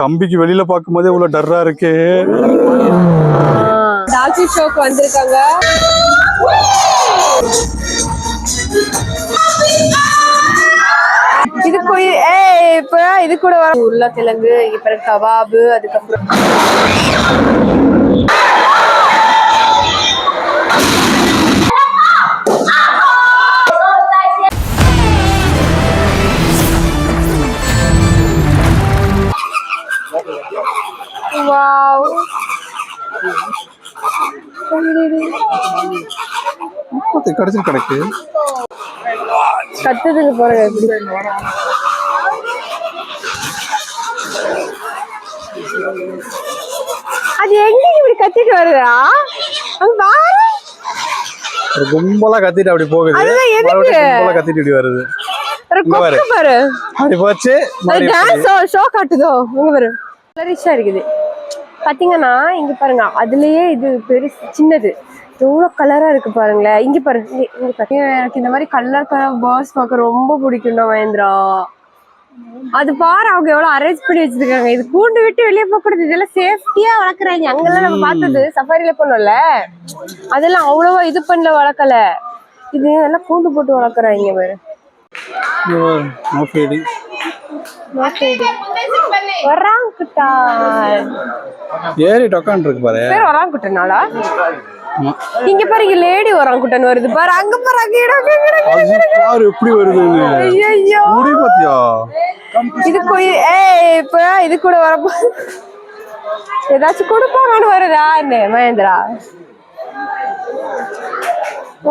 கம்பிக்கு வெளியில பாக்கும்போதே இவ்வளவு டர்ரா இருக்கு. டாக்டர் ஷோக்கு வந்திருக்காங்க. இது கூட வர உருளைக்கிழங்கு, இப்ப கபாபு, அதுக்கப்புறம் கடைசி கிடக்கு கத்துறதுக்கு போறேன். அது எங்க இப்படி கத்திட்டு வருதா? கும்பலா கத்திட்டு அப்படி போகுது. கும்பலா கத்திட்டு இப்படி வருது. பாரு அப்படி போச்சு. ஷோ காட்டுதோ இங்க பாரு. கலரிஷா இருக்குது பாத்தீங்கன்னா. இங்க பாருங்க, அதுலயே இது பெருசு சின்னது எவ்வளவு கலரா இருக்கு பாருங்களேன். இங்க பாருங்க, இங்க பாருங்க. எனக்கு இந்த மாதிரி கலர் பேர்ட்ஸ் பார்க்க ரொம்ப பிடிக்கும்டா மகேந்திரா. அது பாரு, அவங்க எவ்வளவு அரேஞ்ச் பண்ணி வச்சிருக்காங்க. இது கூண்டு விட்டு வெளியே போக்குறது. இதெல்லாம் சேஃப்டியா வளர்க்குறாங்க. அங்கெல்லாம் நம்ம பார்த்தது சஃபாரில போனோம்ல, அதெல்லாம் அவ்வளவா இது பண்ணல, வளர்க்கல. இது எல்லாம் கூண்டு போட்டு வளர்க்குறாங்க பாரு. ஏறி டொக்கான் இருக்கு பாரு. பேர் வராங்குட்டனால இங்க பாருங்க, லேடி வராங்குட்டன் வருது பாரு. அங்க பாரு, எப்படி வருது. முடி பாத்தியா? இது கூட வரப்போ ஏதாச்சும் கொடுப்பாங்கன்னு வருதா என்ன மகேந்திரா?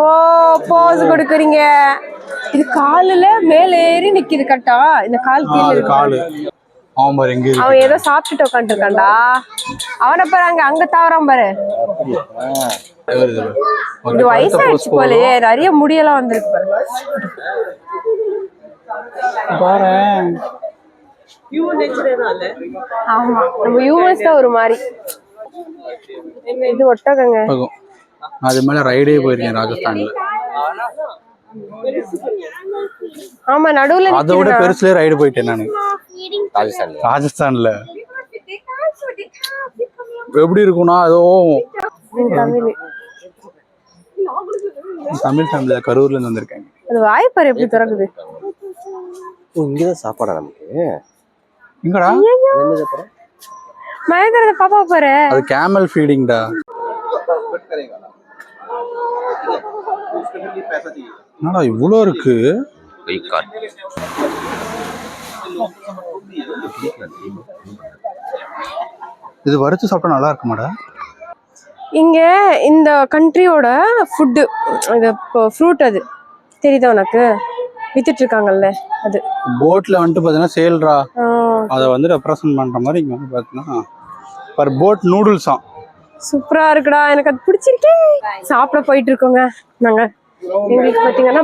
ஓ, போஸ் கொடுக்குறீங்க. இது காலுல மேல ஏறி நிக்குது கட்டா. இந்த கால் கீழே காலு. அவன் ஏதோ சாப்பிட்டுட்டு உட்காந்து இருக்கான்டா. அவனை பாரு, அங்க தாவறான் பாரு. இது வயசாயிடுச்சு போலயே, நிறைய முடியெல்லாம் வந்திருக்கு பாரு. ஆமா, நம்ம ஹியூமன்ஸ் தான் ஒரு மாதிரி. இது ஒட்டகங்க. அது மேல ரைடே போயிருக்கேன் ராஜஸ்தான்ல. ஆமா, நடுவுல அதோட பெருசுல ரைடு போயிட்டேன் நானு ராஜஸ்தான்ல. எப்படி இருக்கும்னா, அதோ தமிழ் ஃபேமிலி கரூர்ல இருந்து வந்திருக்காங்க. அது வாய்ப்பாரு எப்படி திறக்குது. இங்கதான் சாப்பாடா நமக்கு? எங்கடா மயங்கரத பாப்பா பாரு. அது கேமல் ஃபீடிங்டா. என்னடா இவ்வளோ இருக்கு. இது வறுத்து சாப்பிட்டா நல்லா இருக்குமாடா? இங்க இந்த கண்ட்ரியோட ஃபுட்டு, இது ஃப்ரூட், அது தெரியுதா உனக்கு? வித்துட்டு இருக்காங்கல்ல, அது போட்ல வந்துட்டு பாத்தீங்கன்னா சேல்ரா. அதை வந்து ரெப்ரசன்ட் பண்ற மாதிரி இங்க வந்து பாத்தீங்கன்னா பர் போட் நூடுல்ஸா. சூப்பரா இருக்குடா, எனக்கு அது பிடிச்சிருக்கு. சாப்பிட போயிட்டு இருக்கோங்க நாங்க. எங்களுக்கு பாத்தீங்கன்னா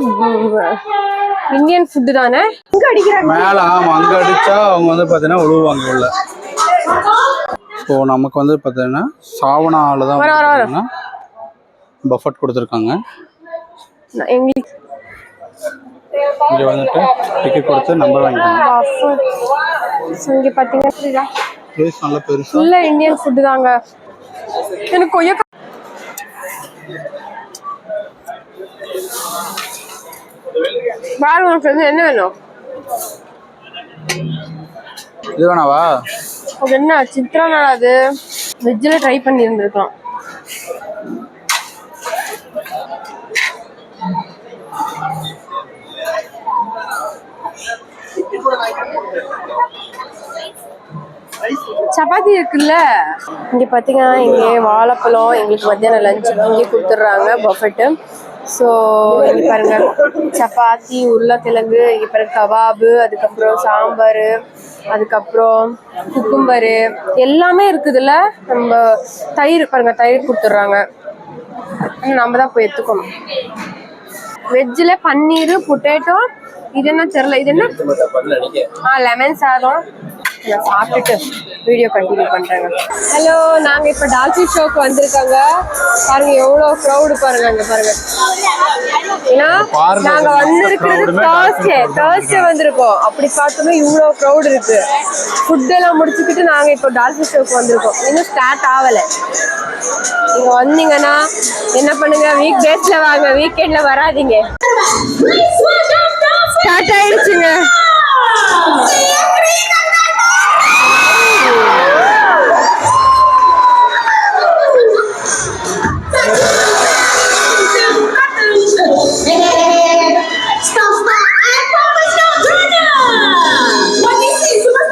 இந்தியன் ஃபுட்டு தானே. இங்க அடிக்கிறாங்க மேல. ஆமா, அங்க அடிச்சா அவங்க வந்து பாத்தீங்கன்னா உழுவாங்க உள்ள. ஸோ நமக்கு வந்து பார்த்தீங்கன்னா சாவனால தான் பஃபட் கொடுத்துருக்காங்க. இங்கே வந்துட்டு டிக்கெட் கொடுத்து நம்பர் வாங்கிக்கோங்க. இங்கே பார்த்தீங்கன்னா பிளேஸ் நல்ல பெருசு. ஃபுல்லா இந்தியன் ஃபுட்டு தாங்க. எனக்கு கொய்யா பாரு, உனக்கு என்ன வேணும்? இது வேணாவா? அது என்ன சித்ரானா? அது வெஜ்ஜில் ட்ரை பண்ணி இருந்திருக்கலாம். சப்பாத்தி இருக்குல்ல. இங்க பாத்தீங்கன்னா இங்கே வாழைப்பழம் எங்களுக்கு மத்தியானம் லஞ்ச் இங்கே கொடுத்துட்றாங்க, பஃபெட்டு. ஸோ இங்கே பாருங்க, சப்பாத்தி, உருளைக்கிழங்கு, இங்கே பாருங்க கபாபு, அதுக்கப்புறம் சாம்பார், அதுக்கப்புறம் குக்கும்பரு எல்லாமே இருக்குதுல்ல. நம்ம தயிர் பாருங்க, தயிர் கொடுத்துட்றாங்க. நம்ம தான் போய் எடுத்துக்கணும். வெஜ்ஜில் பன்னீர், பொட்டேட்டோ, இது என்ன தெரியல, இது என்ன? லெமன் சாதம். சாப்பிட்டுட்டு வீடியோ கண்டினியூ பண்றாங்க. ஹலோ, நாங்க இப்ப டால்ஃபின் ஷோக்கு வந்திருக்காங்க. பாருங்க எவ்வளவு க்ரௌடு பாருங்க, அங்க பாருங்க. ஏன்னா நாங்க வந்திருக்கிறது தேர்ஸ்டே வந்திருக்கோம். அப்படி பார்த்தோம்னா இவ்வளவு க்ரௌடு இருக்கு. ஃபுட் எல்லாம் முடிச்சுக்கிட்டு நாங்க இப்போ டால்ஃபின் ஷோக்கு வந்திருக்கோம். இன்னும் ஸ்டார்ட் ஆகல. நீங்க வந்தீங்கன்னா என்ன பண்ணுங்க, வீக் டேஸ்ல வாங்க, வீக்கெண்ட்ல வராதீங்க. ஸ்டார்ட் ஆயிடுச்சுங்க.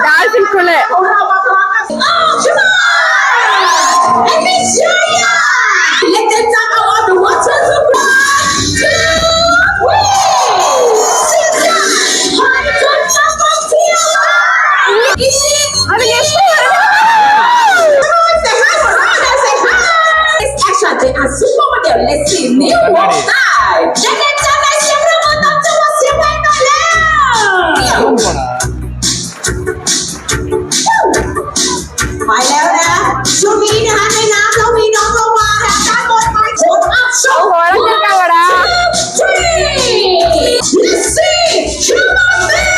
டால்ஃபின் குள்ள Let's see, new walk style. Siempre montamos siempreไปแล้วนะช่วงนี้นะคะในน้ำเรามีน้องลงมาค่ะด้านบนไปโคตรอัพโชว์ Let's see, come on man.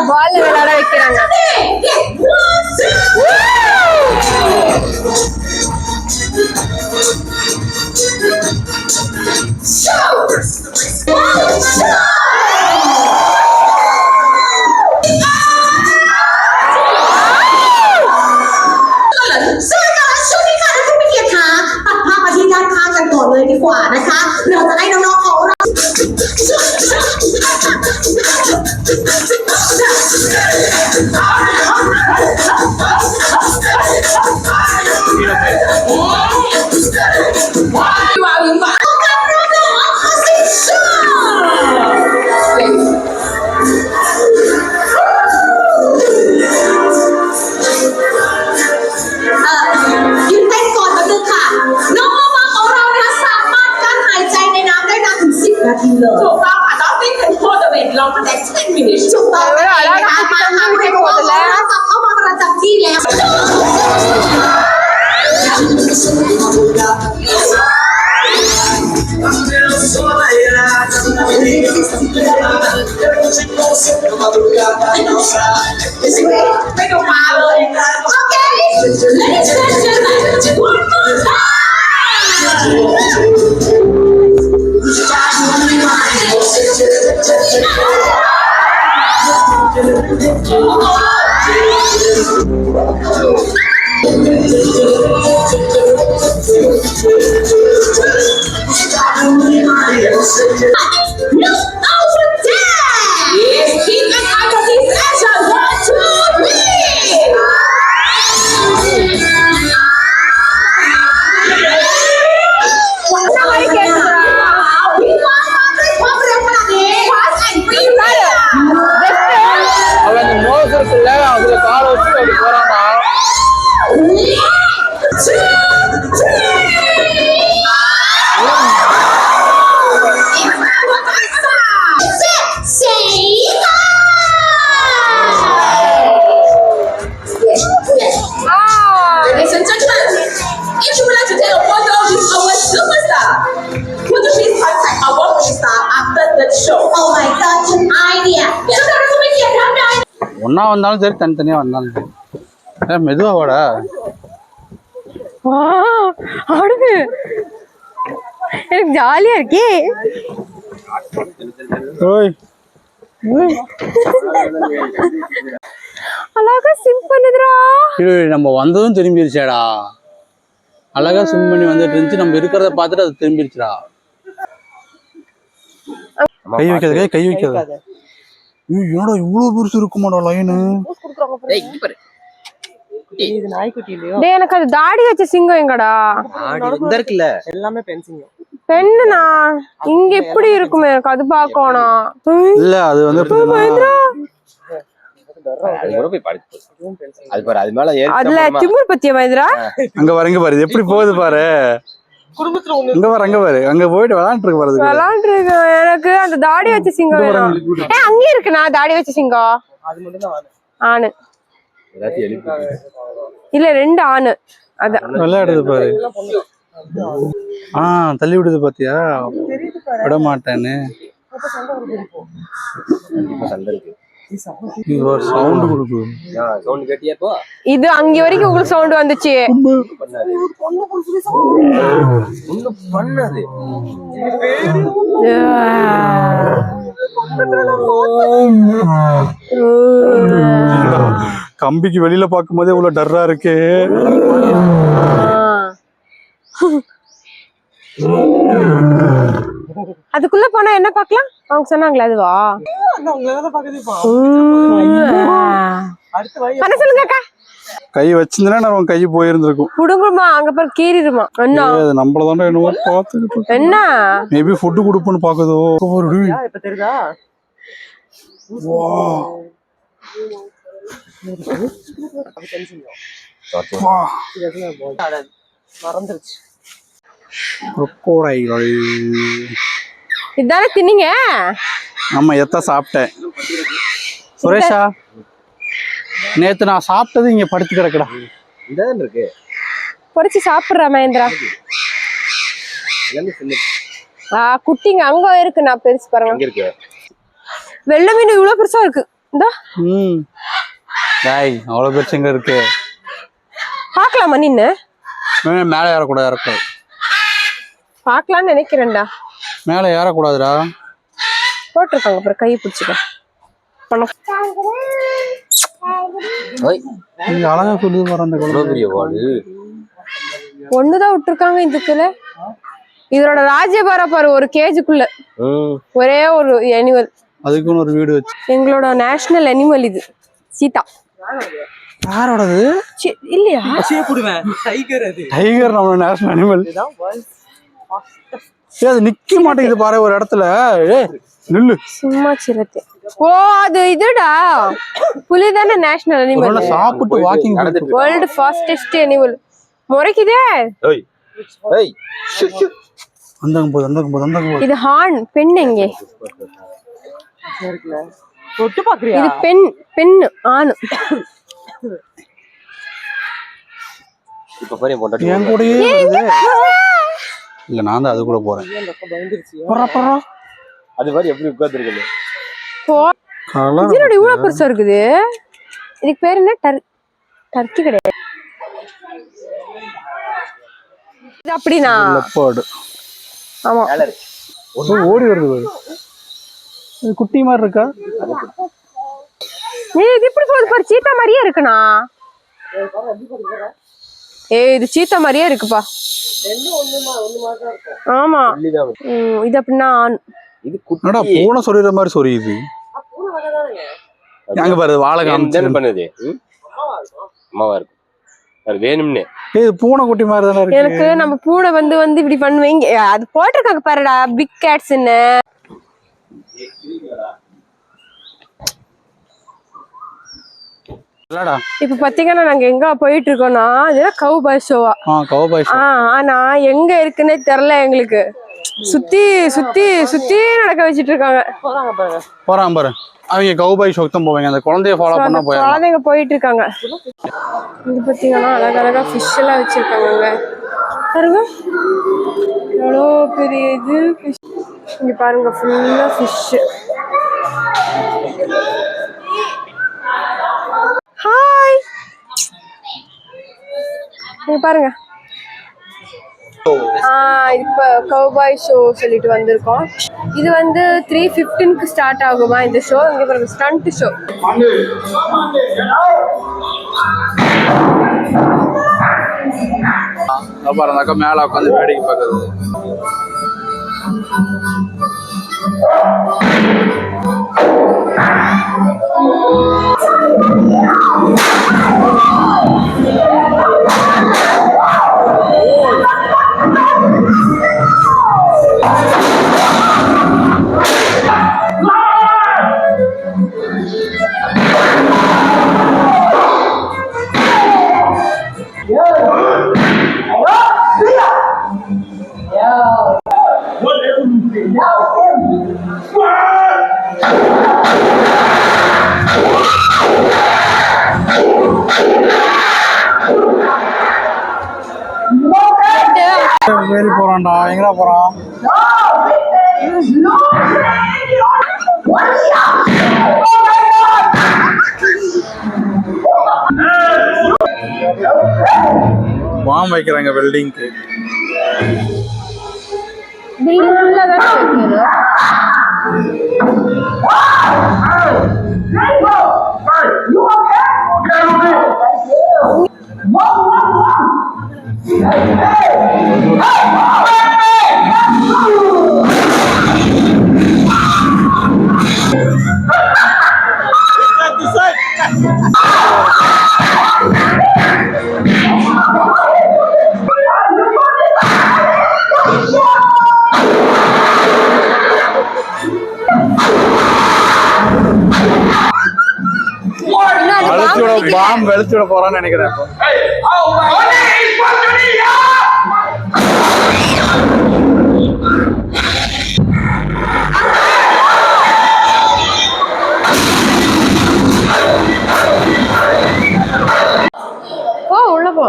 பால் விளையாட வைக்கிறாங்க.เลยดีกว่านะคะเราจะให้น้องๆของเรายืนเต้นก่อนแป๊บนึงค่ะน้องของเรานะคะสามารถกั้นหายใจในน้ำได้นานถึง10 นาทีเลยถูกต้องค่ะต้องติ้งเป็นโคตรเวทลองมาแดก10 minutes ถูกต้องค่ะนะคะมาให้พวกเรากลับเข้ามาประจำที่แล้วไม่ดูมาเลยโอเค let's go one more time Look over there! Yes, keep an eye on these actions. 1, 2, 3! அவன் அந்த nose இருக்குல்ல, அதுல காலை வச்சு அப்படி போறான்டா. Ladies and gentlemen, if you would like to take a photo with our superstar, would you please contact our superstar after the show? Oh my god, an idea! ஒன்னா வந்தாலும் சரி, தனித்தனியா வந்தாலும் சரி. மெதுவா வாடா. அடுத்து எனக்கு ஜாலியா இருக்கே. ஓய் அழகா சிம் பண்ணுதுடா. நம்ம வந்ததும் திரும்பிடுச்சாடா. அழகா ஸ்விம் பண்ணி வந்துட்டு இருந்துச்சு. நம்ம இருக்கிறத பார்த்துட்டு அது திரும்பிடுச்சுடா. கை வைக்காத, கை வைக்காத. என்னடா இவ்வளவு பெருசு இருக்குமாடா லைனு. இது நாய்க்குட்டி இல்லையோ? டேய், எனக்கு அது தாடி வச்ச சிங்கம் எங்கடா? இந்த இருக்குல்ல, எல்லாமே பெண் சிங்கம். பெண்ணுனா இங்க எப்படி இருக்குமே, எனக்கு அது பார்க்கணும். இல்ல அது வந்து அது கூட போய் படுத்து அது பாரு அது மேல ஏறி அதுல திமிர் பத்தியா மகேந்திரா? அங்க பாரு இது எப்படி போகுது பாரு. குடும்பத்துல அங்க பாரு அங்க போயிட்டு விளையாண்டு இருக்கு பாரு. விளாண்டுருக்கு. எனக்கு அந்த தாடி வச்ச சிங்கம் வேணும். அங்கே இருக்கு நான் தாடி வச்ச சிங்கம். அது மட்டும் தான் ஆணு எல்லாத்தையும் எழுப்பி இல்ல 2 ஆணு. அதான் விளையாடுது பாரு. தள்ளி விடுது பாத்தியா? விட மாட்டேன்னு சண்டை இருக்கு. இது ஒரு சவுண்ட் கொடுக்குது. சவுண்ட் கேட்டியா இப்போ? இது அங்க வரைக்கும் உங்களுக்கு சவுண்ட் வந்துச்சு. ஒண்ணும் பண்ணாது. கம்பிக்கு வெளியில பாக்கும் போதே இவ்வளவு டர்ரா இருக்கு. அதுக்குள்ள போனா என்ன பாக்கலாம்? அவங்க சொன்னாங்களா அதுவா? பண்ண சொல்லுங்க அக்கா. கை வச்சிருந்தா நான் கை போயிருந்திருக்கும். குடுங்கம்மா அங்க பாரு கீறிடுமா. என்ன நம்மளதாண்டா என்னவோ பாத்துக்கிட்டு என்ன மேபி ஃபுட் கொடுப்போன்னு பாக்குதோ. இப்ப தெரியுதா? மறந்துருச்சு. இதானே தின்னீங்க? ஆமா எத்த சாப்பிட்டேன். சுரேஷா நேத்து நான் சாப்பிட்டது இங்க படுத்து கிடக்குடா. இதான் இருக்கு பொரிச்சு சாப்பிடுறா மகேந்திரா. எல்லாமே சின்ன குட்டிங்க அங்க இருக்கு. நான் பெருசு பாருங்க. இங்க இருக்கு. வெள்ளை மீன் இவ்வளவு பெருசா இருக்கு. இந்தா டேய் அவ்வளவு பெருசுங்க இருக்கு. பாக்கலாமா நின்னு? மேல ஏறக்கூடாது. பாக்கலாம்னு நினைக்கிறேன்டா. மேல ஏறக்கூடாதுடா. போட்டிருக்காங்க அப்புறம் கையை பிடிச்சிக்க. அழகா சொல்லுது பாரு அந்த பெரிய வாடு. ஒண்ணுதான் விட்டுருக்காங்க இதுக்குள்ள. இதோட ராஜ்யபாரா பாரு ஒரு கேஜுக்குள்ள ஒரே ஒரு அனிமல். அதுக்குன்னு ஒரு வீடு வச்சு. எங்களோட நேஷனல் அனிமல் இது சீதா. யாரோடது? இல்லையா? டைகர் அது. டைகர் நம்ம நேஷனல் அனிமல். அது நிக்க மாட்டேங்குது பாரு ஒரு இடத்துல. நில்லு சும்மா சிரத்தை. ஓ அது இதுடா புலி தானே நேஷனல் அனிமல். சாப்பிட்டு வாக்கிங் வேர்ல்ட் ஃபாஸ்டஸ்ட் அனிமல். முறைக்குதே. இது ஹார்ன் பெண். எங்கே தொட்டு பாக்குறியா? இது பெண் ஆணு. இப்ப பாரு பொண்டாட்டி என் கூடயே இல்ல நான் தான் அது கூட போறேன். அது மாதிரி எப்படி உட்கார்ந்துருக்கு? இதனோட இவ்வளவு பெருசா இருக்குது. இதுக்கு பேர் என்ன? டர்க்கி கிடையாது. இது அப்படினா லெப்பர்ட். ஆமா ஓடி வருது பாரு. இது குட்டி மாதிரி இருக்கா? இது எப்படி போகுது பாரு. சீத்தா மாதிரியே இருக்குண்ணா. இது சீத்தா மாதிரியே இருக்குப்பா. ஆமா இது அப்படின்னா ஆண். இது குட்டிடா பூனை சொறிற மாதிரி சொரியுது. அங்க பாரு வாழை காமிச்சு பண்ணுது. அம்மாவா இருக்கும் அது வேணும்னே. இது பூனை குட்டி மாதிரி தானே இருக்கு. எனக்கு நம்ம பூனை வந்து இப்படி பண்ணுவீங்க. அது போட்டிருக்காங்க பாருடா பிக் கேட்ஸ்ன்னு. இப்ப பாத்தீங்கன்னா நாங்க எங்க போயிட்டு இருக்கோம்னா இதுதான் கவுபாய் ஷோவா. ஆனா எங்க இருக்குன்னே தெரியல எங்களுக்கு. சுத்தி சுத்தி சுத்தி நடக்க வச்சிட்டு இருக்காங்க. போறான் பாரு. அவங்க கவுபாய் ஷோக்கு தான் போவாங்க. அந்த குழந்தைய ஃபாலோ பண்ணா போய் குழந்தைங்க போயிட்டு இருக்காங்க. இது பாத்தீங்கன்னா அழகழகா ஃபிஷ் எல்லாம் வச்சிருக்காங்க. பாருங்க எவ்வளோ பெரிய இது ஃபிஷ். இங்க பாருங்க ஃபுல்லா ஃபிஷ். ஹாய் இங்க பாருங்க. இப்ப கவுபாய் ஷோ சொல்லிட்டு வந்திருக்கோம். இது வந்து 3:15க்கு ஸ்டார்ட் ஆகுமா இந்த ஷோ. இங்க பாருங்க ஸ்டண்ட் ஷோ. பாருங்க மேல உட்காந்து வேடிக்கை பார்க்கறது. வேலி போறான்டா, எங்கடா போறான்? பாம் வைக்கிறாங்க வெல்டிங்க்கு. பில்டிங் ஃபுல்லா தான் வைக்கிறது. பாம் வெளுத்து விட போறான்னு நினைக்கிறேன். உள்ள போ.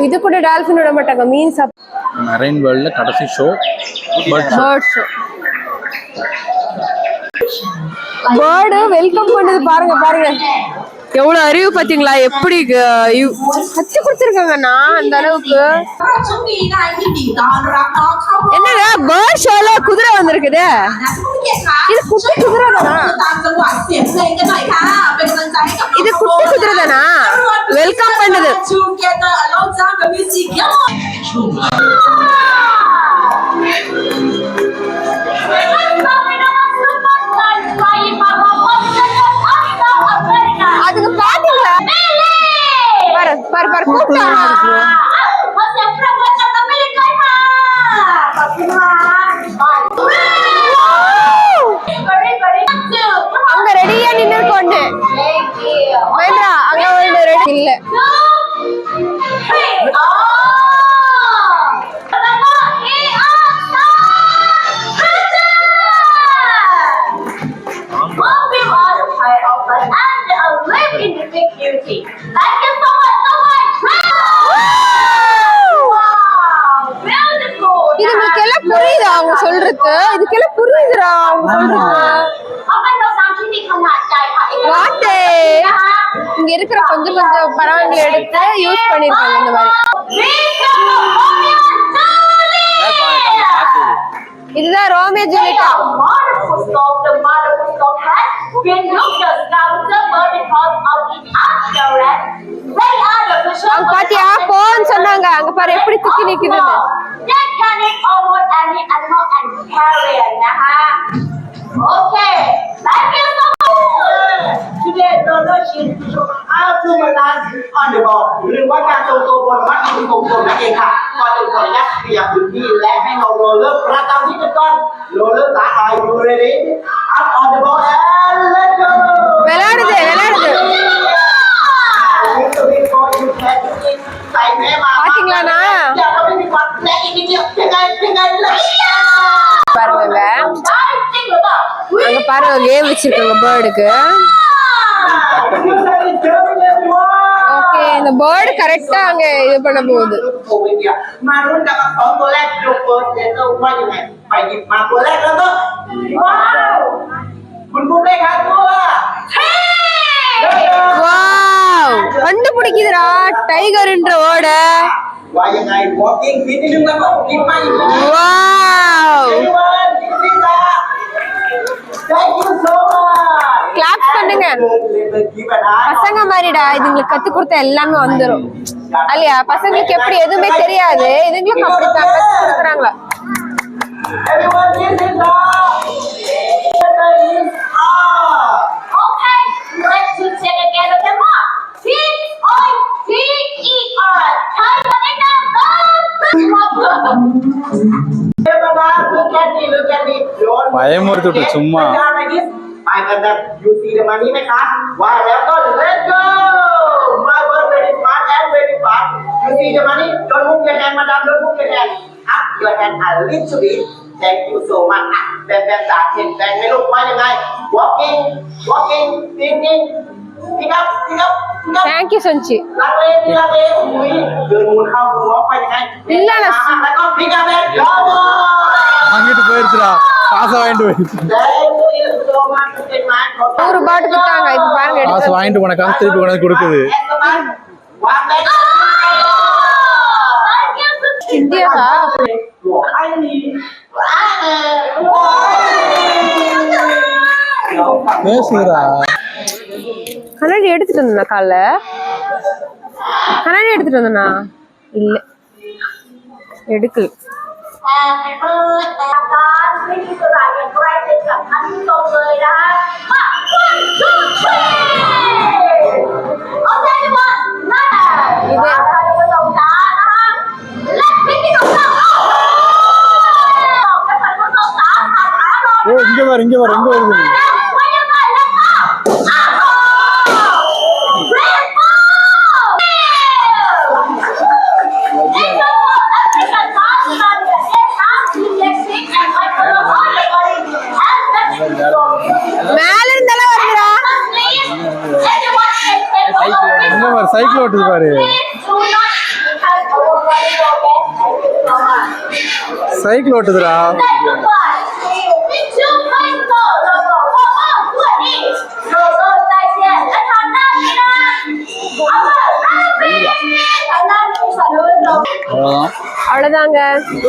இது கூட டால்பின் விட மாட்டாங்க, மீன் மெரைன் வேர்ல்ட்ல கடைசி show bird show. Bird welcome பண்ணுது பாருங்க பாருங்க, எவ்வளவு அறிவு பாத்தீங்களா, எப்படி கத்து கொடுத்துருக்காங்கண்ணா அந்த அளவுக்கு. என்னங்க பேர்ட் ஷோல குதிரை வந்திருக்குது, இது குட்டி குதிரை தானா? இது குட்டி குதிரை தானா வெல்கம் பண்ணுது? அதுக்கு பாத்தீங்களா பாரு பாரு பாரு கூட்டம். அங்க ரெடியா நின்று கொண்டு மகேந்திரா, அங்க ஒரு ரெடி இல்ல. இதுக்கெல்லாம் புரியுதா அவங்க சொல்றது? இதுக்கெல்லாம் புரியுதுடா அவங்க சொல்றது. வாட்டே இங்க இருக்கிற கொஞ்சம் கொஞ்சம் பறவைங்களை எடுத்து யூஸ் பண்ணிருக்காங்க இந்த மாதிரி. இதுதான் ரோமியோ ஜூலியட். அங்க பாத்தியா போன்னு சொன்னாங்க, அங்க பாரு எப்படி தூக்கி நிக்குதுன்னு. Okay, thank you so much. Today, donation to on the ball. หรือว่าการทรงตัวบนวัดอุณหภูมินั่นเองค่ะก่อนอื่นขออนุญาตเคลียร์พื้นที่และให้น้องโรเลอร์ประจำที่เป็นก้อนโรเลอร์สาขาอยู่ในนี้ up on the ball and let's go. விளையாடுது விளையாடுது. பாத்தீங்களாண்ணா பாருங்க, அங்க பாருங்க கேம் வச்சிருக்காங்க பேர்டுக்கு. ஓகே, இந்த பேர்டு கரெக்டா அங்க இது பண்ண போகுது. มารุ่นกับ2ตัวแรกยกเฟิร์สเลเตอร์ว่ายังไงไปหยิบมาตัวแรกแล้วก็ว้าวคุณปุ๊กได้ครับตัวவாவ், கண்டுபிடிக்குதுடா டைகர்ன்ற வேர்ட. ว่ายังไง walking fit นิดนึงแล้วก็กินมาอีกแล้ว wow, thank you so much. Clap பண்ணுங்க. பசங்க மாதிரிடா, இதுங்களுக்கு கத்து கொடுத்த எல்லாமே வந்துரும் இல்லையா? பசங்களுக்கு எப்படி எதுவுமே தெரியாது, இதுங்களுக்கு அப்படித்தான் கத்து கொடுக்குறாங்களா. Everyone, this is okay, let's do it again. Okay, come on. T-I-G-E-R. Tiger in the look at me. பயமுறுத்துட்டு சும்மா. I got that. You see the money, my car. Why? Let's go. My birthday your money. Don't move your hand, madam. Don't move your hand. Up your hand a little bit. Thank you so much. Bam, bam, start. Bam,ไม่ลูกว่ายังไง walking, thinking. Pick up. Thank you சஞ்சி. ลักเลอุ้ยเดินมูลเข้ามูลออกไปยังไง இல்ல நான்แล้วก็ pick up and go. வாங்கிட்டு போயிருச்சுடா, காசை வாங்கிட்டு போயிருச்சு. Thank you so much. 100 ரூபாய்க்கு கொடுத்தாங்க. இப்ப பாருங்க காசு எடுத்து. வாங்கிட்டு போன காசு திருப்பி கொண்டு வந்து கொடுக்குது. இந்தியாவா? பேசுகிறா. கண்ணாடி எடுத்துட்டு வந்தா காலைல? கண்ணாடி எடுத்துட்டு வந்தனா? இல்ல எடுக்கல. Happy birthday ครับไม่มีตัวไหนอย่างใกล้ชิดกับท่านผู้ชมเลยนะฮะมา 1 2 3 Okay everyone นั่นนี่เด็กท่านผู้ชมจ้านะฮะและพิธีกรของเราท่านผู้ชมจ้าทางอารมณ์ ஓ, இங்க பாரு, வருது.ไว้ยังไงแล้วก็மேல இருந்தாலும் வருதுடா. இங்க பாரு, சைக்கிள் ஓட்டுது பாரு. சைக்கிள் ஓட்டுதுடா. அவ்வளவுதான். அவ்வளோதாங்க,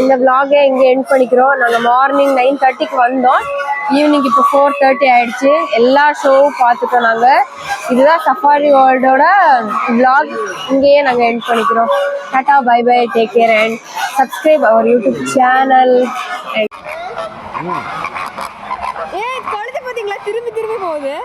இந்த vlog-ஐ இங்கே எண்ட் பண்ணிக்கிறோம். நாங்கள் மார்னிங் 9:30க்கு வந்தோம். ஈவினிங் இப்போ 4:30 ஆயிடுச்சு. எல்லா ஷோவும் பார்த்துட்டோம் நாங்கள். இதுதான் சஃபாரி வேர்ல்டோட vlog. இங்கேயே நாங்கள் எண்ட் பண்ணிக்கிறோம். டாடா, bye bye, take care and subscribe our YouTube channel. ஏ, குழந்தை பார்த்தீங்களா திரும்பி போகுது.